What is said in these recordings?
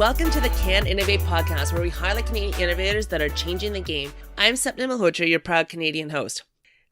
Welcome to the Can Innovate podcast, where we highlight Canadian innovators that are changing the game. I'm Sapna Malhotra, your proud Canadian host.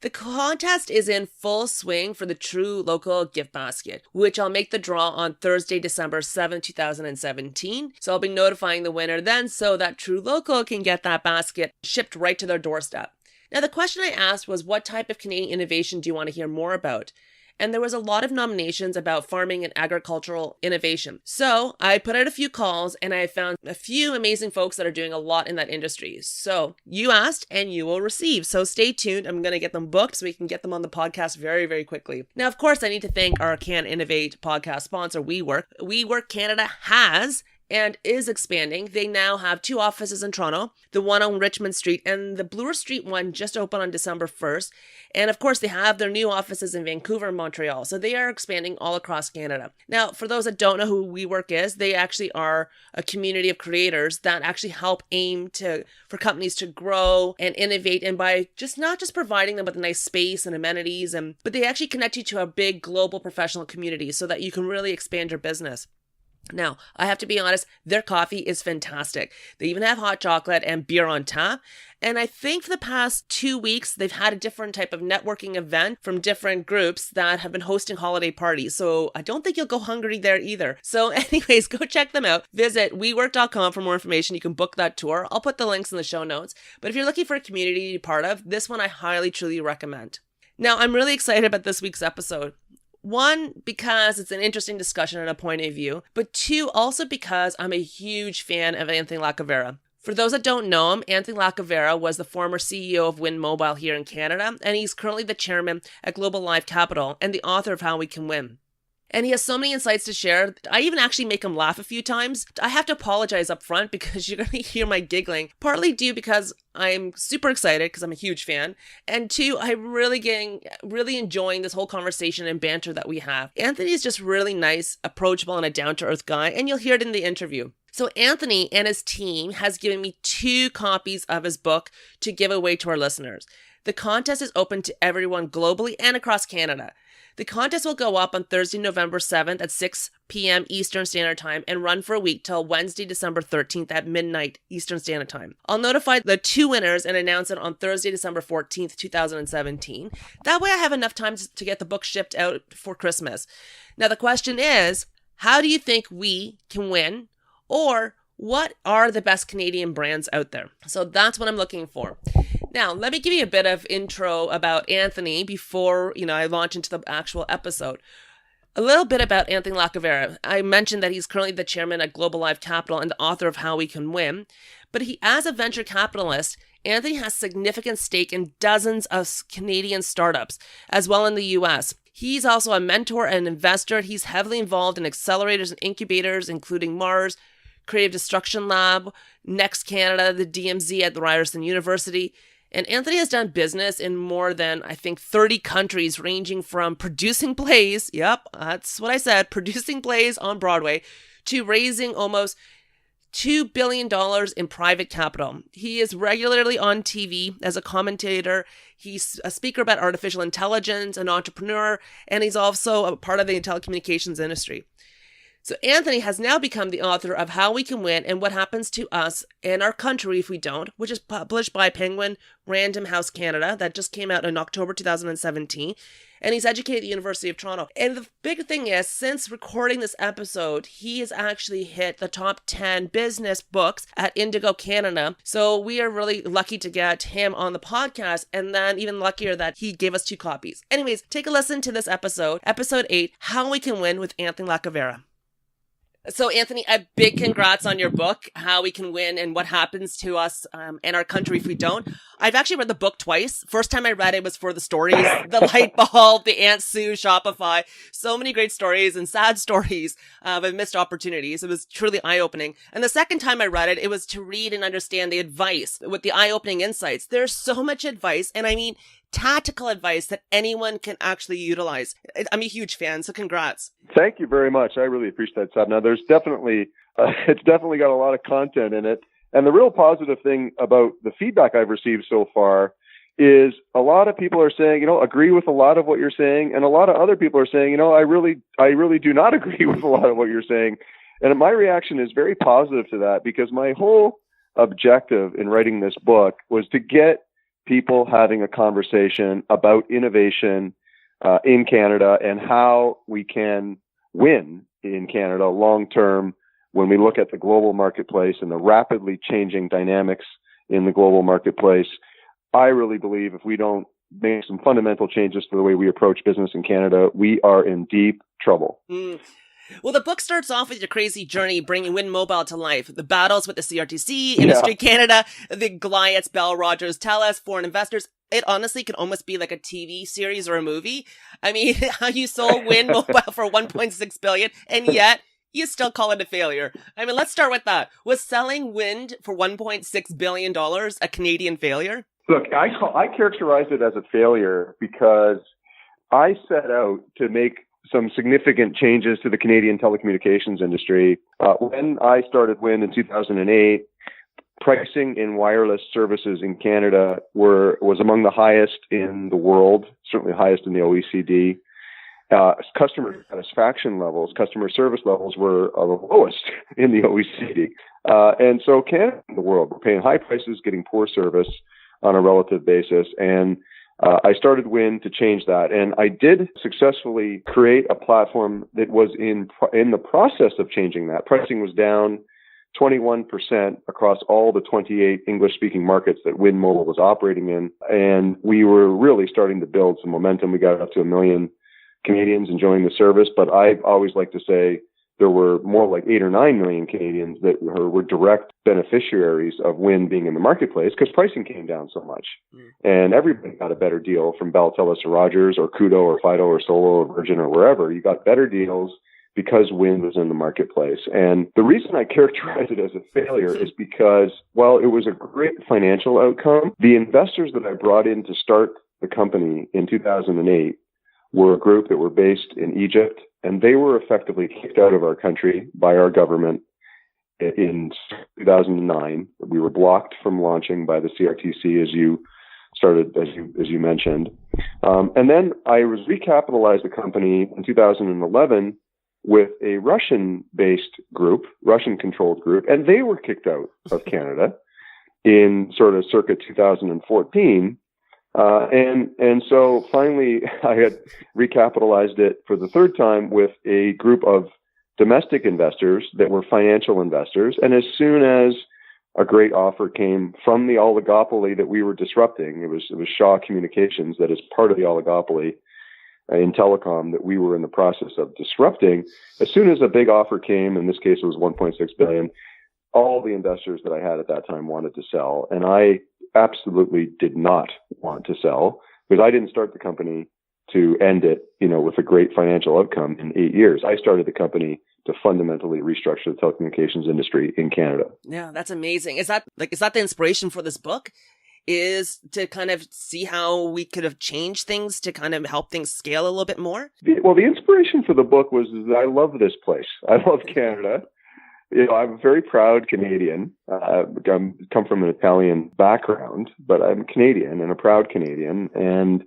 The contest is in full swing for the True Local gift basket, which I'll make the draw on Thursday, December 7, 2017. So I'll be notifying the winner then so that True Local can get that basket shipped right to their doorstep. Now, the question I asked was, what type of Canadian innovation do you want to hear more about? And there was a lot of nominations about farming and agricultural innovation. So I put out a few calls and I found a few amazing folks that are doing a lot in that industry. So you asked and you will receive. So stay tuned. I'm going to get them booked so we can get them on the podcast very, very quickly. Now, of course, I need to thank our Can Innovate podcast sponsor, WeWork. WeWork Canada has and is expanding. They now have 2 offices in Toronto, the one on Richmond Street and the Bloor Street one just opened on December 1st. And of course, they have their new offices in Vancouver and Montreal. So they are expanding all across Canada. Now, for those that don't know who WeWork is, they actually are a community of creators that actually help for companies to grow and innovate, and by not just providing them with a nice space and amenities, but they actually connect you to a big global professional community so that you can really expand your business. Now, I have to be honest, their coffee is fantastic. They even have hot chocolate and beer on tap. And I think for the past 2 weeks, they've had a different type of networking event from different groups that have been hosting holiday parties. So I don't think you'll go hungry there either. So anyways, go check them out. Visit wework.com for more information. You can book that tour. I'll put the links in the show notes. But if you're looking for a community to be part of, this one I highly, truly recommend. Now, I'm really excited about this week's episode. 1, because it's an interesting discussion and a point of view, but 2, also because I'm a huge fan of Anthony Lacavera. For those that don't know him, Anthony Lacavera was the former CEO of Wind Mobile here in Canada, and he's currently the chairman at Globalive Capital and the author of How We Can Win. And he has so many insights to share. I even actually make him laugh a few times. I have to apologize up front because you're going to hear my giggling, partly due because I'm super excited because I'm a huge fan. And 2, I'm really enjoying this whole conversation and banter that we have. Anthony is just really nice, approachable, and a down-to-earth guy, and you'll hear it in the interview. So Anthony and his team has given me 2 copies of his book to give away to our listeners. The contest is open to everyone globally and across Canada. The contest will go up on Thursday, November 7th at 6 p.m. Eastern Standard Time and run for a week till Wednesday, December 13th at midnight Eastern Standard Time. I'll notify the 2 winners and announce it on Thursday, December 14th, 2017. That way I have enough time to get the book shipped out for Christmas. Now the question is, how do you think we can win? Or what are the best Canadian brands out there? So that's what I'm looking for. Now, let me give you a bit of intro about Anthony before, I launch into the actual episode. A little bit about Anthony Lacavera. I mentioned that he's currently the chairman at Globalive Capital and the author of How We Can Win. But as a venture capitalist, Anthony has significant stake in dozens of Canadian startups, as well in the US. He's also a mentor and investor. He's heavily involved in accelerators and incubators, including Mars, Creative Destruction Lab, Next Canada, the DMZ at the Ryerson University. And Anthony has done business in more than, 30 countries, ranging from producing plays, yep, that's what I said, producing plays on Broadway, to raising almost $2 billion in private capital. He is regularly on TV as a commentator. He's a speaker about artificial intelligence, an entrepreneur, and he's also a part of the telecommunications industry. So Anthony has now become the author of How We Can Win and What Happens to Us and Our Country If We Don't, which is published by Penguin Random House Canada. That just came out in October 2017. And he's educated at the University of Toronto. And the big thing is, since recording this episode, he has actually hit the top 10 business books at Indigo Canada. So we are really lucky to get him on the podcast, and then even luckier that he gave us 2 copies. Anyways, take a listen to this episode 8, How We Can Win with Anthony Lacavera. So Anthony, a big congrats on your book, How We Can Win and What Happens to Us and Our Country If We Don't. I've actually read the book twice. First time I read it was for the stories, the light bulb, the Aunt Sue, Shopify. So many great stories and sad stories of missed opportunities. It was truly eye-opening. And the second time I read it, it was to read and understand the advice with the eye-opening insights. There's so much advice, and tactical advice that anyone can actually utilize. I'm a huge fan, so congrats. Thank you very much. I really appreciate that, Sab. Now, there's definitely, it's definitely got a lot of content in it. And the real positive thing about the feedback I've received so far is a lot of people are saying, agree with a lot of what you're saying. And a lot of other people are saying, I really do not agree with a lot of what you're saying. And my reaction is very positive to that, because my whole objective in writing this book was to get people having a conversation about innovation in Canada and how we can win in Canada long term when we look at the global marketplace and the rapidly changing dynamics in the global marketplace. I really believe if we don't make some fundamental changes to the way we approach business in Canada, we are in deep trouble. Well, the book starts off with your crazy journey bringing Wind Mobile to life. The battles with the CRTC, Industry Canada, the Goliaths, Bell, Rogers, TELUS, foreign investors. It honestly could almost be like a TV series or a movie. I mean, how you sold Wind Mobile for $1.6 billion, and yet you still call it a failure. I mean, let's start with that. Was selling Wind for $1.6 billion a Canadian failure? Look, I characterize it as a failure because I set out to make some significant changes to the Canadian telecommunications industry. When I started Wind in 2008, pricing in wireless services in Canada was among the highest in the world, certainly highest in the OECD. Customer satisfaction levels, customer service levels were the lowest in the OECD. And so Canada and the world were paying high prices, getting poor service on a relative basis. And I started Wind to change that. And I did successfully create a platform that was in the process of changing that. Pricing was down 21% across all the 28 English-speaking markets that Wind Mobile was operating in. And we were really starting to build some momentum. We got up to 1 million Canadians enjoying the service. But I always like to say there were more like 8 or 9 million Canadians that were direct beneficiaries of Wind being in the marketplace because pricing came down so much. And everybody got a better deal from Bell, TELUS, or Rogers, or Koodo, or Fido, or Solo, or Virgin, or wherever. You got better deals because Wind was in the marketplace. And the reason I characterize it as a failure is because, while it was a great financial outcome, the investors that I brought in to start the company in 2008 were a group that were based in Egypt, and they were effectively kicked out of our country by our government in 2009. We were blocked from launching by the CRTC, as you mentioned. And then I recapitalized the company in 2011 with a Russian-based group, Russian-controlled group, and they were kicked out of Canada in sort of circa 2014. And so finally, I had recapitalized it for the third time with a group of domestic investors that were financial investors. And as soon as a great offer came from the oligopoly that we were disrupting, it was Shaw Communications that is part of the oligopoly in telecom that we were in the process of disrupting. As soon as a big offer came, in this case it was $1.6 billion, all the investors that I had at that time wanted to sell. And I absolutely did not want to sell because I didn't start the company to end it, with a great financial outcome in 8 years. I started the company to fundamentally restructure the telecommunications industry in Canada. Yeah, that's amazing. Is that the inspiration for this book? Is to kind of see how we could have changed things to kind of help things scale a little bit more? Well, the inspiration for the book was that I love this place. I love Canada. I'm a very proud Canadian. I come from an Italian background, but I'm Canadian and a proud Canadian. And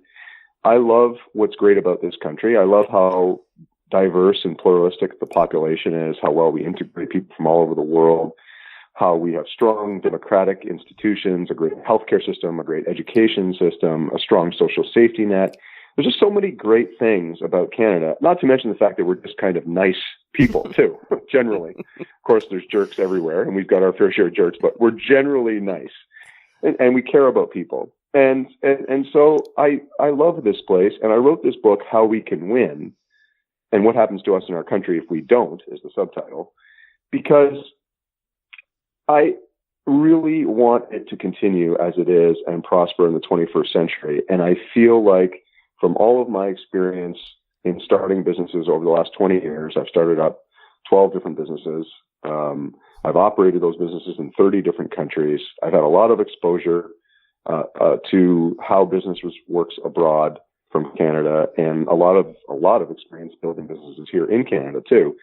I love what's great about this country. I love how diverse and pluralistic the population is, how well we integrate people from all over the world, how we have strong democratic institutions, a great healthcare system, a great education system, a strong social safety net. There's just so many great things about Canada, not to mention the fact that we're just kind of nice people too, generally. Of course, there's jerks everywhere, and we've got our fair share of jerks, but we're generally nice, and we care about people. And so I love this place, and I wrote this book, How We Can Win, and What Happens to Us in Our Country If We Don't, is the subtitle, because I really want it to continue as it is and prosper in the 21st century. And I feel like from all of my experience in starting businesses over the last 20 years, I've started up 12 different businesses. I've operated those businesses in 30 different countries. I've had a lot of exposure to how business works abroad from Canada, and a lot of experience building businesses here in Canada too.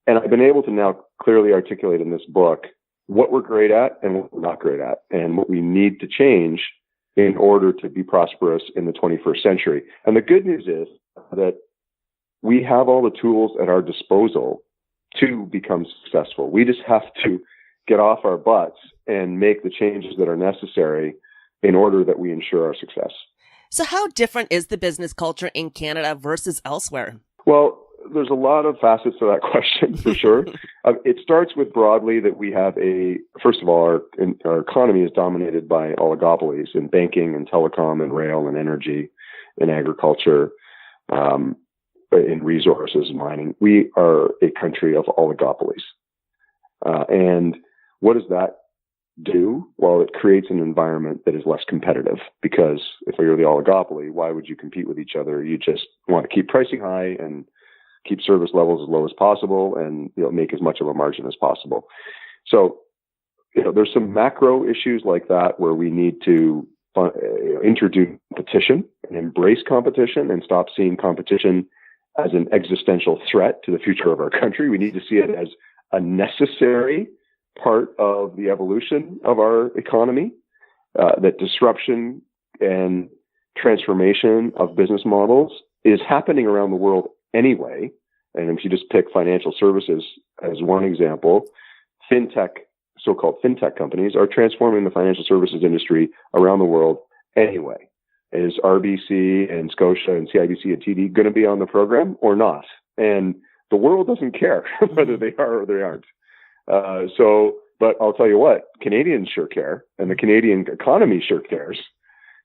And I've been able to now clearly articulate in this book what we're great at and what we're not great at, and what we need to change in order to be prosperous in the 21st century. And the good news is that we have all the tools at our disposal to become successful. We just have to get off our butts and make the changes that are necessary in order that we ensure our success. So how different is the business culture in Canada versus elsewhere? Well, there's a lot of facets to that question for sure. It starts with broadly that we have first of all, our economy is dominated by oligopolies in banking and telecom and rail and energy and agriculture, in resources and mining. We are a country of oligopolies. And what does that do? Well, it creates an environment that is less competitive, because if you're the oligopoly, why would you compete with each other? You just want to keep pricing high and keep service levels as low as possible and make as much of a margin as possible. So there's some macro issues like that where we need to introduce competition and embrace competition and stop seeing competition as an existential threat to the future of our country. We need to see it as a necessary part of the evolution of our economy, that disruption and transformation of business models is happening around the world anyway. And if you just pick financial services as one example, so-called fintech companies are transforming the financial services industry around the world anyway. Is RBC and Scotia and CIBC and TD going to be on the program or not? And the world doesn't care whether they are or they aren't. But I'll tell you what, Canadians sure care, and the Canadian economy sure cares.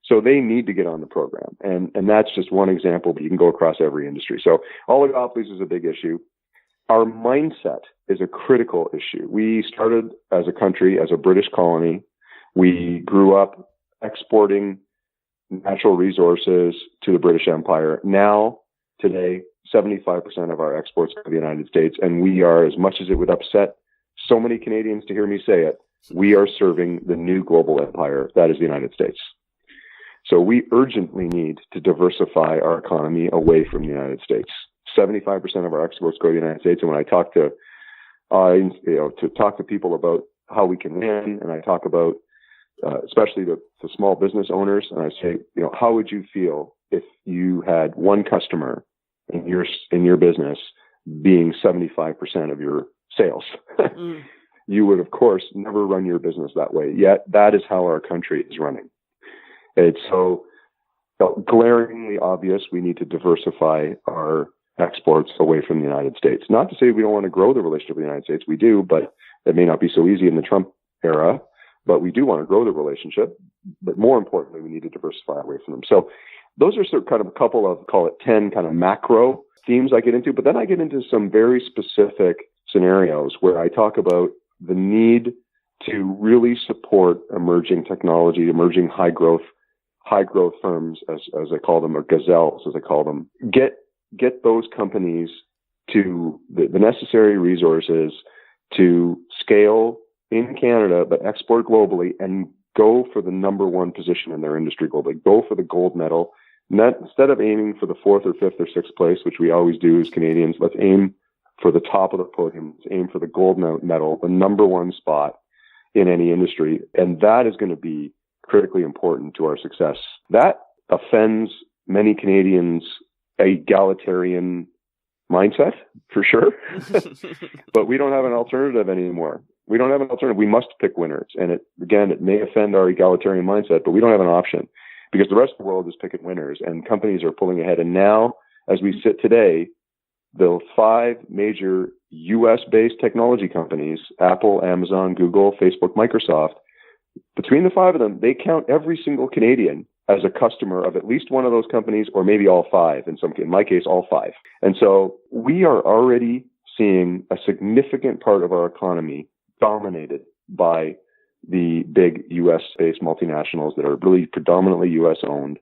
So they need to get on the program. And that's just one example, but you can go across every industry. So oligopolies is a big issue. Our mindset is a critical issue. We started as a country, as a British colony. We grew up exporting natural resources to the British Empire. Now, today, 75% of our exports go to the United States, and we are, as much as it would upset so many Canadians to hear me say it, we are serving the new global empire that is the United States. So we urgently need to diversify our economy away from the United States. 75% of our exports go to the United States, and when I talk to people about how we can win, and I talk about especially the small business owners, and I say, how would you feel if you had one customer in your business being 75% of your sales? You would, of course, never run your business that way. Yet that is how our country is running. It's so glaringly obvious we need to diversify our exports away from the United States. Not to say we don't want to grow the relationship with the United States. We do, but it may not be so easy in the Trump era. But we do want to grow the relationship. But more importantly, we need to diversify away from them. So those are sort of kind of a couple of, call it 10 kind of macro themes I get into. But then I get into some very specific scenarios where I talk about the need to really support emerging technology, emerging high growth firms, as I call them, or gazelles, as I call them. Get those companies to the necessary resources to scale in Canada, but export globally and go for the number one position in their industry globally. Go for the gold medal. Instead of aiming for the fourth or fifth or sixth place, which we always do as Canadians, let's aim for the top of the podium. Let's aim for the gold medal, the number one spot in any industry. And that is going to be critically important to our success. That offends many Canadians' egalitarian mindset, for sure. But we don't have an alternative anymore. We don't have an alternative. We must pick winners. And it may offend our egalitarian mindset, but we don't have an option because the rest of the world is picking winners and companies are pulling ahead. And now, as we sit today, the 5 major US-based technology companies, Apple, Amazon, Google, Facebook, Microsoft, between the 5 of them, they count every single Canadian as a customer of at least one of those companies, or maybe all 5. In my case, all 5. And so we are already seeing a significant part of our economy dominated by the big US-based multinationals that are really predominantly US-owned.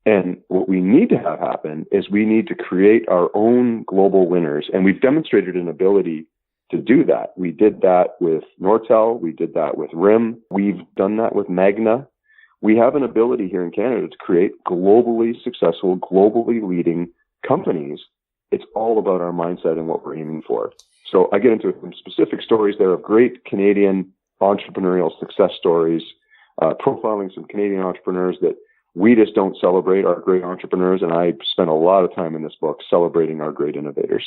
And what we need to have happen is we need to create our own global winners. And we've demonstrated an ability to do that. We did that with Nortel. We did that with RIM. We've done that with Magna. We have an ability here in Canada to create globally successful, globally leading companies. It's all about our mindset and what we're aiming for. So I get into some specific stories there of great Canadian entrepreneurial success stories, profiling some Canadian entrepreneurs that we just don't celebrate, our great entrepreneurs. And I spent a lot of time in this book celebrating our great innovators.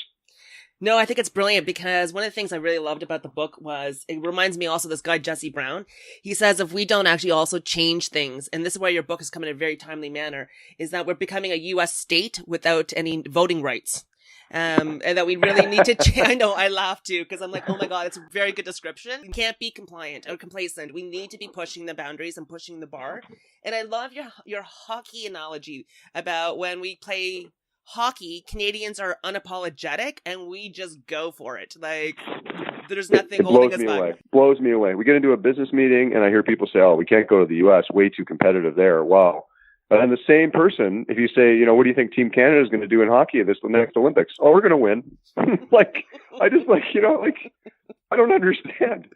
No, I think it's brilliant because one of the things I really loved about the book was it reminds me also of this guy, Jesse Brown. He says if we don't actually also change things, and this is where your book has come in a very timely manner, is that we're becoming a U.S. state without any voting rights. And that we really need to change. I know, I laugh too, because I'm like, oh my God, it's a very good description. We can't be compliant or complacent. We need to be pushing the boundaries and pushing the bar. And I love your hockey analogy about when we play hockey, Canadians are unapologetic and we just go for it. Like, there's nothing holding us back. Blows me away. We get into a business meeting and I hear people say, oh, we can't go to the U.S. Way too competitive there. Wow. But then the same person, if you say, what do you think Team Canada is going to do in hockey at the next Olympics? Oh, we're going to win. I don't understand.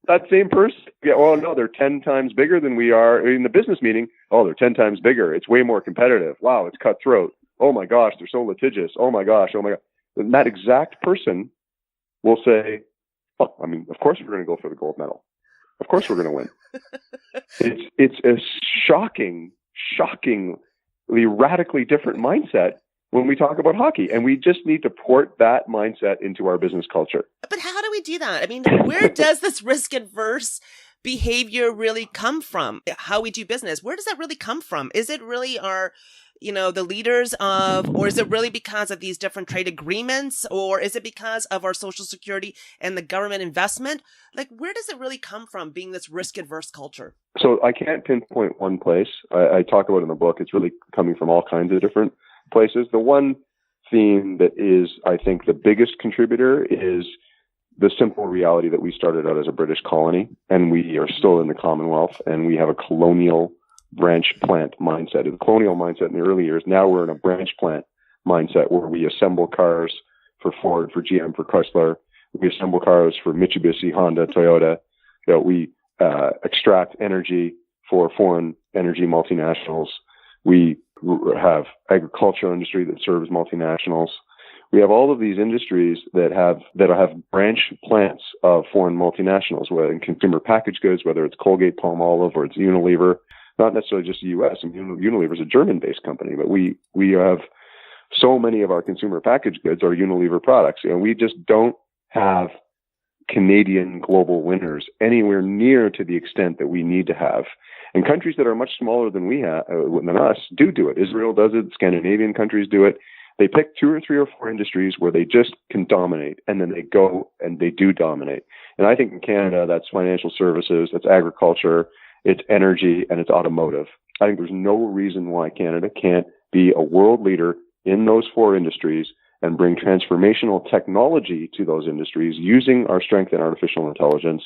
That same person, no, they're 10 times bigger than we are in the business meeting. Oh, they're 10 times bigger. It's way more competitive. Wow, it's cutthroat. Oh my gosh, they're so litigious. Oh my gosh. And that exact person will say, of course we're going to go for the gold medal. Of course we're going to win. It's a shockingly radically different mindset when we talk about hockey. And we just need to port that mindset into our business culture. But how do we do that? I mean, where does this risk adverse behavior really come from? How we do business, where does that really come from? Is it really our the leaders or is it really because of these different trade agreements, or is it because of our social security and the government investment? Like, where does it really come from, being this risk-adverse culture? So I can't pinpoint one place. I talk about it in the book. It's really coming from all kinds of different places. The one theme that is, I think, the biggest contributor is the simple reality that we started out as a British colony, and we are still in the Commonwealth, and we have a colonial branch plant mindset. The colonial mindset in the early years. Now we're in a branch plant mindset where we assemble cars for Ford, for GM, for Chrysler. We assemble cars for Mitsubishi, Honda, Toyota. We extract energy for foreign energy multinationals. We have agricultural industry that serves multinationals. We have all of these industries that have branch plants of foreign multinationals, whether in consumer packaged goods, whether it's Colgate, Palmolive, or it's Unilever. Not necessarily just the U.S. Unilever is a German-based company, but we have so many of our consumer packaged goods are Unilever products, and we just don't have Canadian global winners anywhere near to the extent that we need to have. And countries that are much smaller than than us do it. Israel does it. Scandinavian countries do it. They pick 2 or 3 or 4 industries where they just can dominate, and then they go and they do dominate. And I think in Canada, that's financial services, that's agriculture, it's energy, and it's automotive. I think there's no reason why Canada can't be a world leader in those 4 industries and bring transformational technology to those industries using our strength in artificial intelligence,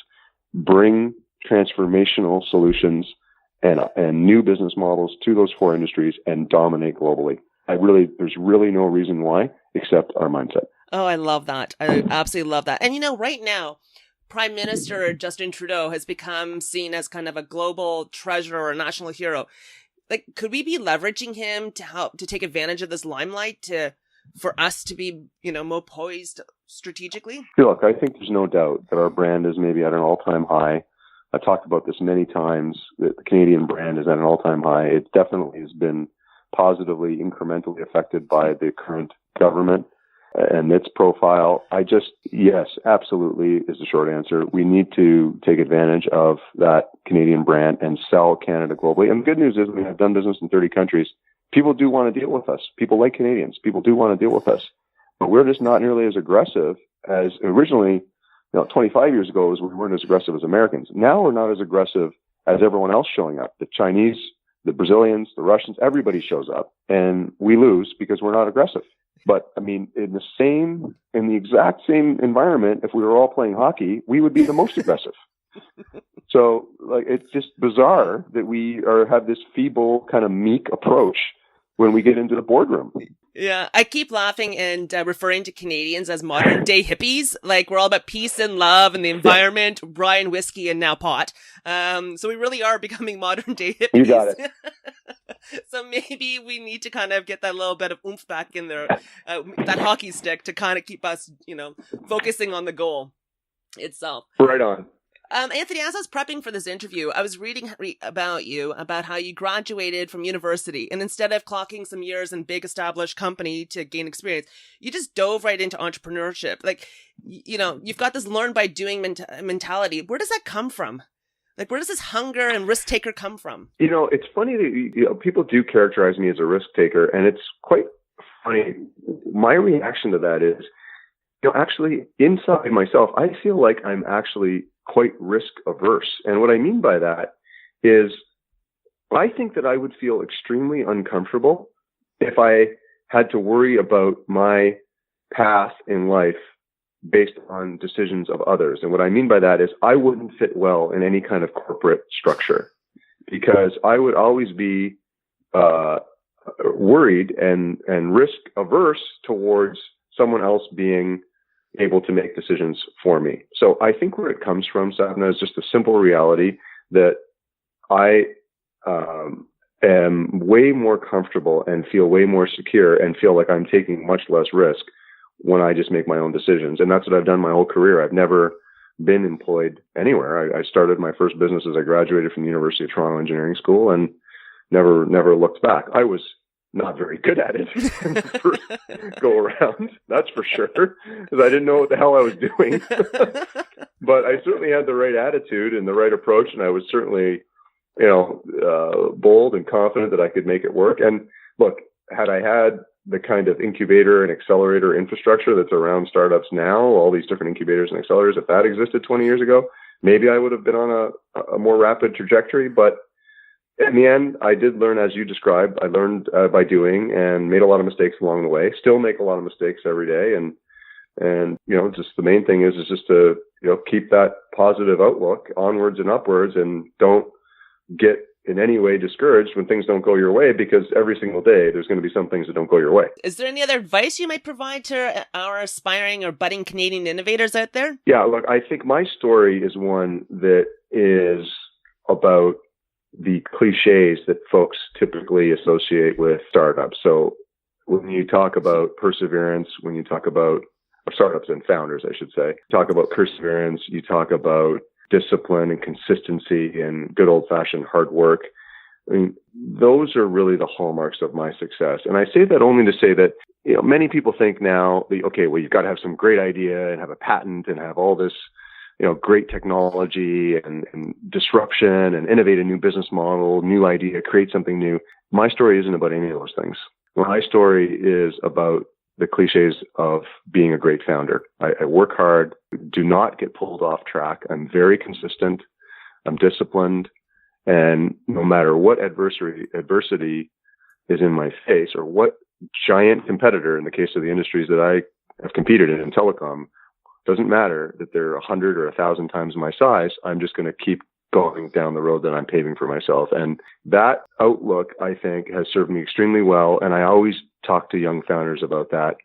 bring transformational solutions and new business models to those 4 industries and dominate globally. There's really no reason why except our mindset. Oh, I love that. I absolutely love that. And right now, Prime Minister Justin Trudeau has become seen as kind of a global treasure or a national hero. Like, could we be leveraging him to help to take advantage of this limelight for us to be, more poised strategically? Look, I think there's no doubt that our brand is maybe at an all-time high. I've talked about this many times, that the Canadian brand is at an all-time high. It definitely has been positively, incrementally affected by the current government and its profile. Yes, absolutely is the short answer. We need to take advantage of that Canadian brand and sell Canada globally. And the good news is we have done business in 30 countries. People do want to deal with us. People like Canadians. People do want to deal with us. But we're just not nearly as aggressive as originally, 25 years ago, we weren't as aggressive as Americans. Now we're not as aggressive as everyone else showing up. The Chinese, the Brazilians, the Russians, everybody shows up. And we lose because we're not aggressive. But in the exact same environment, if we were all playing hockey, we would be the most aggressive. So, it's just bizarre that we have this feeble, kind of meek approach when we get into the boardroom. Yeah, I keep laughing and referring to Canadians as modern day hippies. Like, we're all about peace and love and the environment, rye and whiskey, and now pot. So we really are becoming modern day hippies. You got it. So maybe we need to kind of get that little bit of oomph back in there, that hockey stick to kind of keep us, focusing on the goal itself. Right on. Anthony, as I was prepping for this interview, I was reading about you, about how you graduated from university, and instead of clocking some years in big established company to gain experience, you just dove right into entrepreneurship. Like, you've got this learn by doing mentality. Where does that come from? Like, where does this hunger and risk taker come from? It's funny that people do characterize me as a risk taker, and it's quite funny. My reaction to that is, actually inside myself, I feel like I'm actually quite risk averse. And what I mean by that is I think that I would feel extremely uncomfortable if I had to worry about my path in life based on decisions of others. And what I mean by that is I wouldn't fit well in any kind of corporate structure because I would always be worried and risk averse towards someone else being able to make decisions for me. So I think where it comes from, Sapna, is just a simple reality that I am way more comfortable and feel way more secure and feel like I'm taking much less risk when I just make my own decisions. And that's what I've done my whole career. I've never been employed anywhere. I started my first business as I graduated from the University of Toronto Engineering School and never looked back. I was not very good at it in the first go around, that's for sure, because I didn't know what the hell I was doing. But I certainly had the right attitude and the right approach, and I was certainly, bold and confident that I could make it work. And look, had I had the kind of incubator and accelerator infrastructure that's around startups now, all these different incubators and accelerators, if that existed 20 years ago, maybe I would have been on a more rapid trajectory. But in the end, I did learn, as you described. I learned by doing and made a lot of mistakes along the way. Still make a lot of mistakes every day. And just the main thing is just to, keep that positive outlook onwards and upwards, and don't get in any way discouraged when things don't go your way, because every single day there's going to be some things that don't go your way. Is there any other advice you might provide to our aspiring or budding Canadian innovators out there? Yeah, look, I think my story is one that is about the cliches that folks typically associate with startups. So when you talk about perseverance, when you talk about startups and founders, I should say, talk about perseverance, you talk about discipline and consistency and good old-fashioned hard work. I mean, those are really the hallmarks of my success. And I say that only to say that, many people think now, okay, well, you've got to have some great idea and have a patent and have all this, great technology and disruption and innovate a new business model, new idea, create something new. My story isn't about any of those things. My story is about the cliches of being a great founder. I work hard, do not get pulled off track. I'm very consistent. I'm disciplined. And no matter what adversity is in my face, or what giant competitor, in the case of the industries that I have competed in telecom, doesn't matter that they're 100 or 1,000 times my size. I'm just going to keep going down the road that I'm paving for myself. And that outlook, I think, has served me extremely well. And I always talk to young founders about that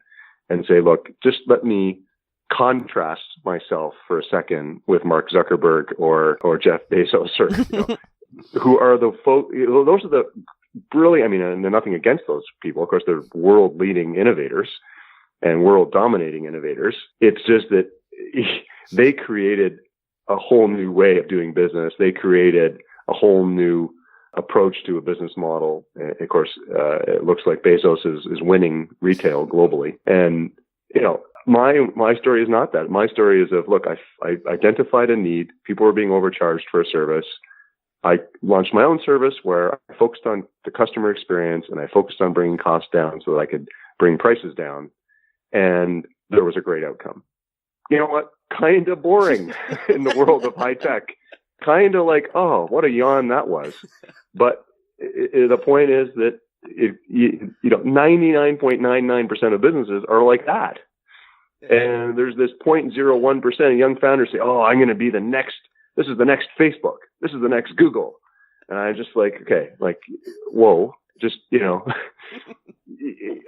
and say, look, just let me contrast myself for a second with Mark Zuckerberg or Jeff Bezos, or who are the folk. Those are the brilliant. I mean, and nothing against those people. Of course, they're world-leading innovators and world-dominating innovators. It's just that they created a whole new way of doing business. They created a whole new approach to a business model. And of course, it looks like Bezos is winning retail globally. And, my story is not that. My story is of, look, I identified a need. People were being overcharged for a service. I launched my own service where I focused on the customer experience, and I focused on bringing costs down so that I could bring prices down. And there was a great outcome. You know what? Kind of boring in the world of high tech. Kind of like, oh, what a yawn that was. But the point is that 99.99% of businesses are like that. And there's this 0.01% of young founders say, oh, I'm going to be this is the next Facebook. This is the next Google. And I'm just like, okay, like, whoa, just,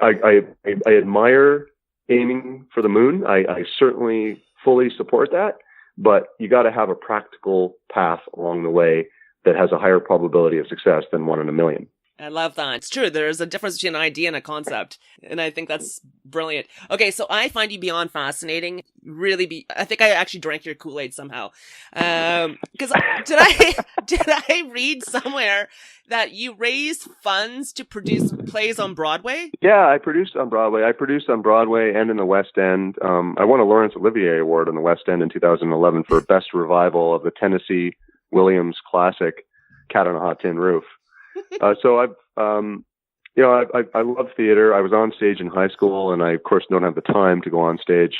I admire aiming for the moon. I certainly fully support that, but you got to have a practical path along the way that has a higher probability of success than 1 in a million. I love that. It's true. There's a difference between an idea and a concept. And I think that's brilliant. Okay, so I find you beyond fascinating. I think I actually drank your Kool-Aid somehow. Because did I read somewhere that you raise funds to produce plays on Broadway? Yeah, I produced on Broadway. I produced on Broadway and in the West End. I won a Laurence Olivier Award in the West End in 2011 for Best Revival of the Tennessee Williams classic, Cat on a Hot Tin Roof. So I love theater. I was on stage in high school, and I, of course, don't have the time to go on stage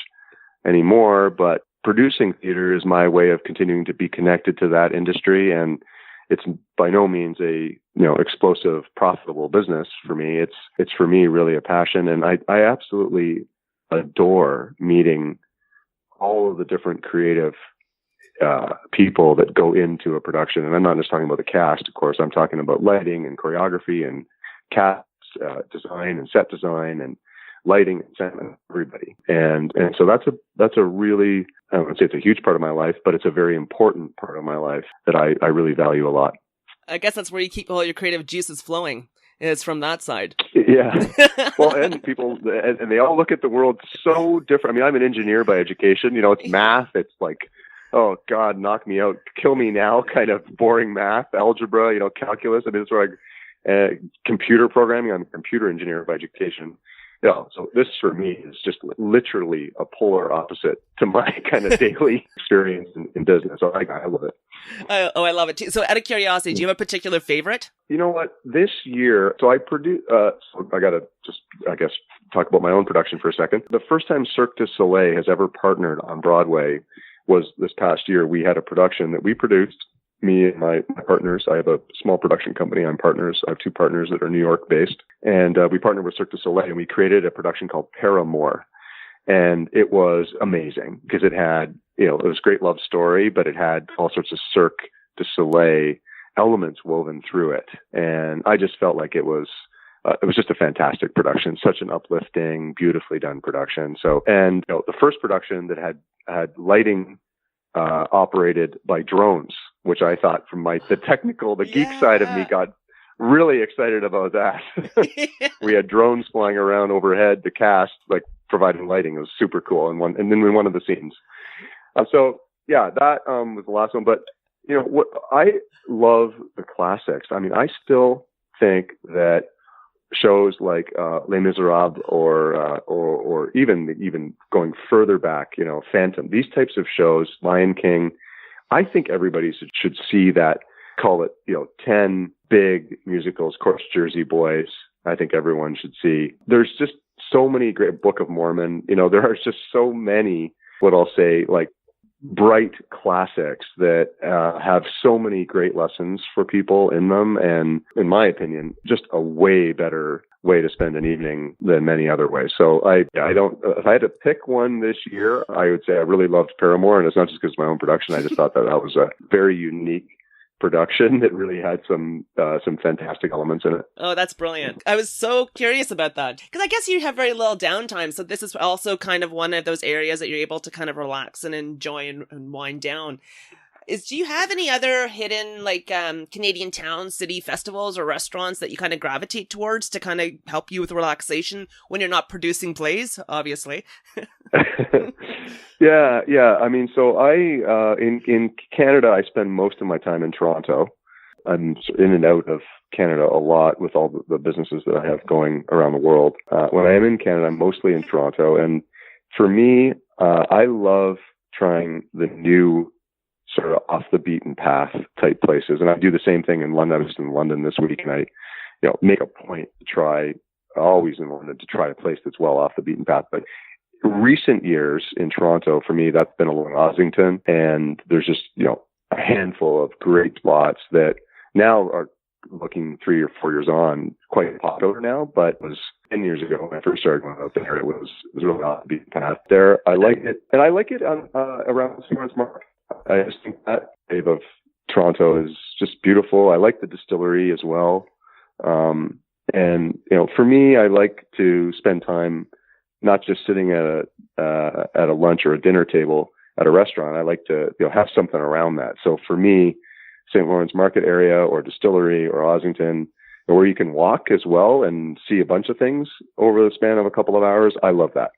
anymore, but producing theater is my way of continuing to be connected to that industry. And it's by no means a, explosive, profitable business for me. It's for me really a passion. And I absolutely adore meeting all of the different creative people that go into a production. And I'm not just talking about the cast, of course. I'm talking about lighting and choreography and cast design and set design and lighting and sound, everybody. And so that's a really, I don't want to say it's a huge part of my life, but it's a very important part of my life that I really value a lot. I guess that's where you keep all your creative juices flowing. It's from that side. Yeah. Well, and people, and they all look at the world so different. I mean, I'm an engineer by education. It's math. It's like, oh God, knock me out, kill me now, kind of boring math, algebra, calculus. I mean, it's like computer programming. I'm a computer engineer by education. So this for me is just literally a polar opposite to my kind of daily experience in business. So I love it. I love it too. So out of curiosity, do you have a particular favorite? You know what? This year, so I produce, so I got to just, I guess, talk about my own production for a second. The first time Cirque du Soleil has ever partnered on Broadway was this past year. We had a production that we produced, me and my partners. I have a small production company. I have two partners that are New York based. And we partnered with Cirque du Soleil, and we created a production called Paramour. And it was amazing because it had, it was a great love story, but it had all sorts of Cirque du Soleil elements woven through it. And I just felt like it was just a fantastic production, such an uplifting, beautifully done production. So, and the first production that had lighting operated by drones, which I thought from the geek side of me got really excited about that. We had drones flying around overhead, the cast, like providing lighting. It was super cool. And then in one of the scenes. That was the last one. But, what I love the classics. I mean, I still think that shows like Les Miserables or even going further back, Phantom, these types of shows, Lion King, I think everybody should see that, call it, 10 big musicals, of course, Jersey Boys, I think everyone should see. There's just so many great, Book of Mormon, there are just so many, what I'll say, like bright classics that have so many great lessons for people in them. And in my opinion, just a way better way to spend an evening than many other ways. So if I had to pick one this year, I would say I really loved Paramour. And it's not just because of my own production. I just thought that was a very unique production that really had some fantastic elements in it. Oh, that's brilliant. I was so curious about that because I guess you have very little downtime. So this is also kind of one of those areas that you're able to kind of relax and enjoy and wind down. Do you have any other hidden Canadian towns, city festivals or restaurants that you kind of gravitate towards to kind of help you with relaxation when you're not producing plays, obviously? Yeah. I mean, so in Canada, I spend most of my time in Toronto. I'm in and out of Canada a lot with all the businesses that I have going around the world. When I am in Canada, I'm mostly in Toronto. And for me, I love trying the new sort of off the beaten path type places. And I do the same thing in London. I was in London this week, and I, make a point to try, always in London, to try a place that's well off the beaten path. But recent years in Toronto, for me, that's been along Ossington. And there's just, a handful of great spots that now are looking 3 or 4 years on quite popular now, but it was 10 years ago when I first started going out there. It was really off the beaten path there. I like it. And I like it on, around St. Lawrence Market. I just think that wave of Toronto is just beautiful. I like the distillery as well. And, for me, I like to spend time not just sitting at a lunch or a dinner table at a restaurant. I like to, have something around that. So for me, St. Lawrence Market area or distillery or Ossington where you can walk as well and see a bunch of things over the span of a couple of hours. I love that.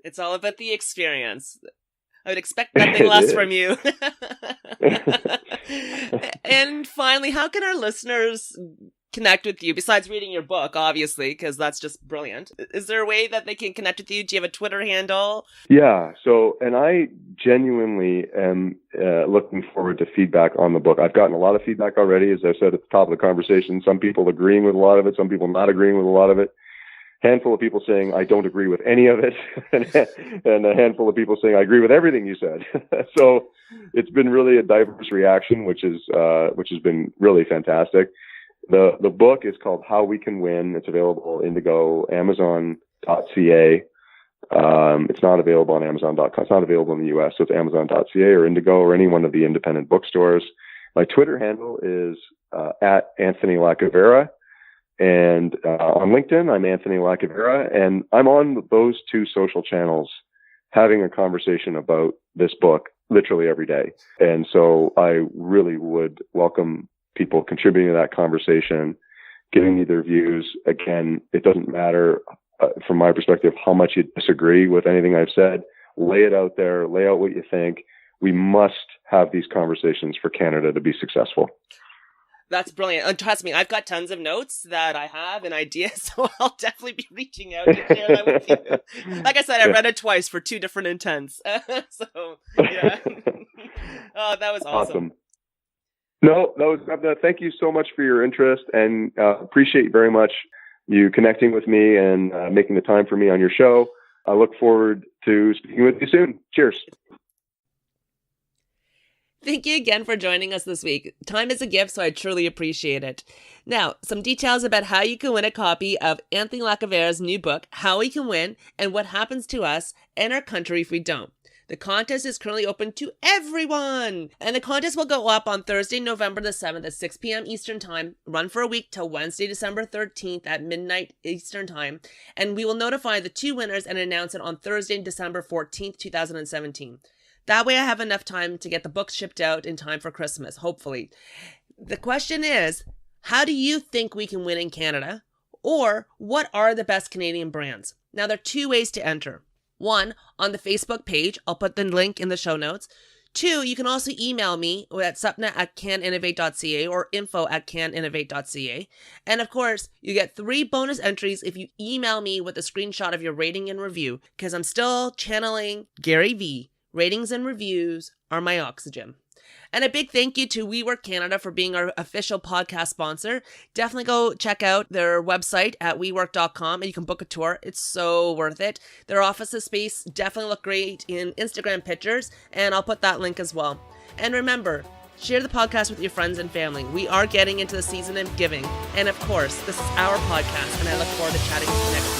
It's all about the experience. I would expect nothing less from you. And finally, how can our listeners connect with you besides reading your book, obviously, because that's just brilliant? Is there a way that they can connect with you? Do you have a Twitter handle? Yeah. So, and I genuinely am looking forward to feedback on the book. I've gotten a lot of feedback already, as I said at the top of the conversation. Some people agreeing with a lot of it, some people not agreeing with a lot of it. Handful of people saying I don't agree with any of it, and a handful of people saying I agree with everything you said. So it's been really a diverse reaction, which has been really fantastic. The book is called How We Can Win. It's available Indigo, Amazon.ca. It's not available on Amazon.com. It's not available in the US, so it's Amazon.ca or Indigo or any one of the independent bookstores. My Twitter handle is at Anthony Lacavera. And on LinkedIn, I'm Anthony Lacavera, and I'm on those two social channels having a conversation about this book literally every day. And so I really would welcome people contributing to that conversation, giving me their views. Again, it doesn't matter from my perspective how much you disagree with anything I've said. Lay it out there, lay out what you think. We must have these conversations for Canada to be successful. That's brilliant. And trust me, I've got tons of notes that I have and ideas, so I'll definitely be reaching out to share that with you. Like I said, I read it twice for two different intents. So, yeah. Oh, that was awesome. No, thank you so much for your interest, and appreciate very much you connecting with me and making the time for me on your show. I look forward to speaking with you soon. Cheers. Thank you again for joining us this week. Time is a gift, so I truly appreciate it. Now, some details about how you can win a copy of Anthony Lacavera's new book, How We Can Win, and what happens to us and our country if we don't. The contest is currently open to everyone, and the contest will go up on Thursday, November the 7th at 6 p.m. Eastern Time, run for a week till Wednesday, December 13th at midnight Eastern Time, and we will notify the two winners and announce it on Thursday, December 14th, 2017. That way I have enough time to get the book shipped out in time for Christmas, hopefully. The question is, how do you think we can win in Canada? Or what are the best Canadian brands? Now, there are two ways to enter. One, on the Facebook page. I'll put the link in the show notes. Two, you can also email me at sapna@caninnovate.ca or info@caninnovate.ca. And of course, you get 3 bonus entries if you email me with a screenshot of your rating and review, because I'm still channeling Gary V. Ratings and reviews are my oxygen. And a big thank you to WeWork Canada for being our official podcast sponsor. Definitely go check out their website at wework.com and you can book a tour. It's so worth it. Their office space definitely look great in Instagram pictures, and I'll put that link as well. And remember, share the podcast with your friends and family. We are getting into the season of giving. And of course, this is our podcast, and I look forward to chatting with you next time.